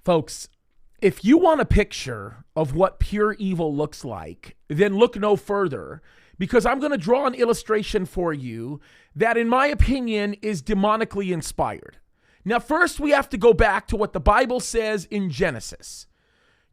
Folks, if you want a picture of what pure evil looks like, then look no further, because I'm going to draw an illustration for you that, in my opinion, is demonically inspired. Now, first, we have to go back to what the Bible says in Genesis.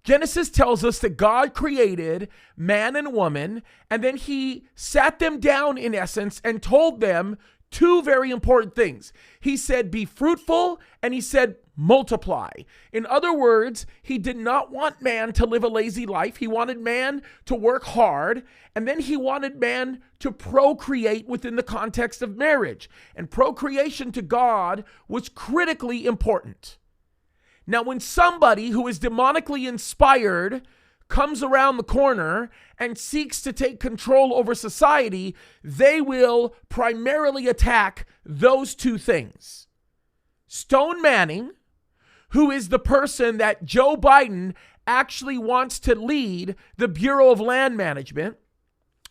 Genesis tells us that God created man and woman, and then he sat them down, in essence, and told them two very important things. He said, be fruitful, and he said, multiply. In other words, he did not want man to live a lazy life. He wanted man to work hard, and then he wanted man to procreate within the context of marriage. And procreation to God was critically important. Now, when somebody who is demonically inspired comes around the corner and seeks to take control over society, they will primarily attack those two things. Stone Manning, who is the person that Joe Biden actually wants to lead the Bureau of Land Management,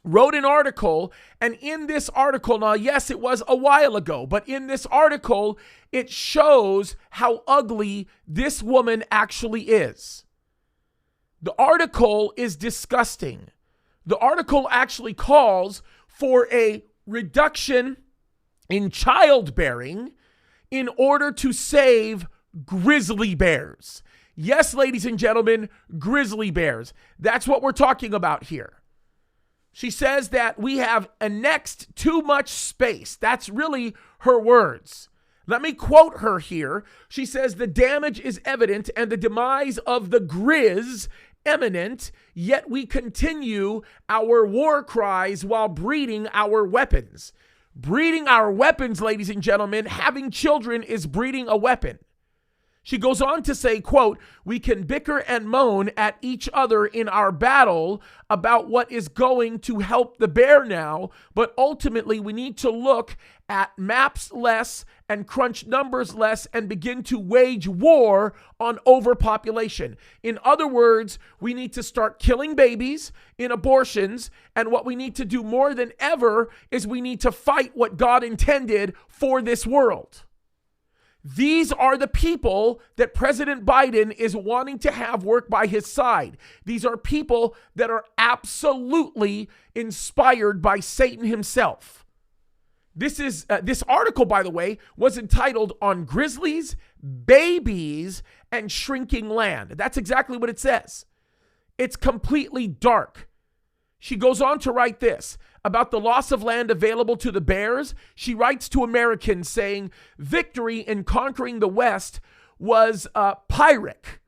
wrote an article, and in this article, now yes, it was a while ago, but in this article, it shows how ugly this woman actually is. The article is disgusting. The article actually calls for a reduction in childbearing in order to save grizzly bears. Yes, ladies and gentlemen, grizzly bears. That's what we're talking about here. She says that we have annexed too much space. That's really her words. Let me quote her here. She says, the damage is evident and the demise of the Grizz imminent, yet we continue our war cries while breeding our weapons. Breeding our weapons, ladies and gentlemen, having children is breeding a weapon. She goes on to say, quote, we can bicker and moan at each other in our battle about what is going to help the bear now, but ultimately we need to look at maps less and crunch numbers less and begin to wage war on overpopulation. In other words, we need to start killing babies in abortions, and what we need to do more than ever is we need to fight what God intended for this world. These are the people that President Biden is wanting to have work by his side. These are people that are absolutely inspired by Satan himself. This article, by the way, was entitled On Grizzlies, Babies, and Shrinking Land. That's exactly what it says. It's completely dark. She goes on to write this about the loss of land available to the bears. She writes to Americans saying, victory in conquering the West was Pyrrhic.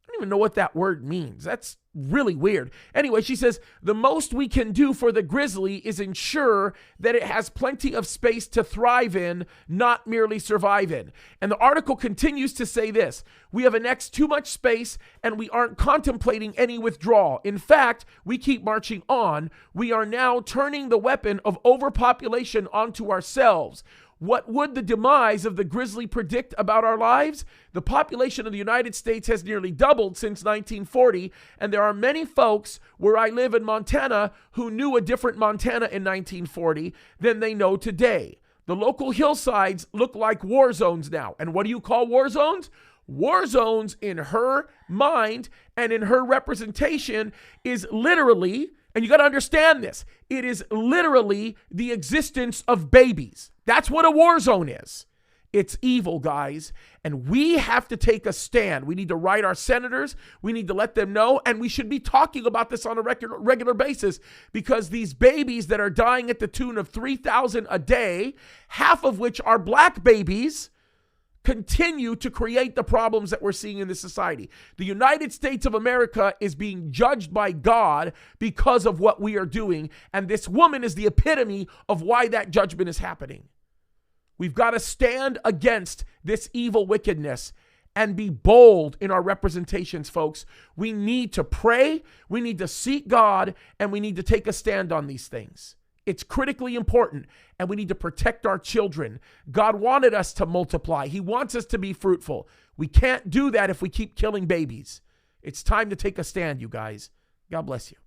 I don't even know what that word means. That's really weird. Anyway, she says, the most we can do for the grizzly is ensure that it has plenty of space to thrive in, not merely survive in. And the article continues to say this, we have annexed too much space and we aren't contemplating any withdrawal. In fact, we keep marching on. We are now turning the weapon of overpopulation onto ourselves. What would the demise of the grizzly predict about our lives? The population of the United States has nearly doubled since 1940, and there are many folks where I live in Montana who knew a different Montana in 1940 than they know today. The local hillsides look like war zones now. And what do you call war zones? War zones in her mind and in her representation is literally, and you got to understand this, it is literally the existence of babies. That's what a war zone is. It's evil, guys. And we have to take a stand. We need to write our senators. We need to let them know. And we should be talking about this on a regular basis, because these babies that are dying at the tune of 3,000 a day, half of which are black babies, continue to create the problems that we're seeing in this society. The United States of America is being judged by God because of what we are doing. And this woman is the epitome of why that judgment is happening. We've got to stand against this evil wickedness and be bold in our representations, folks. We need to pray, we need to seek God, and we need to take a stand on these things. It's critically important, and we need to protect our children. God wanted us to multiply. He wants us to be fruitful. We can't do that if we keep killing babies. It's time to take a stand, you guys. God bless you.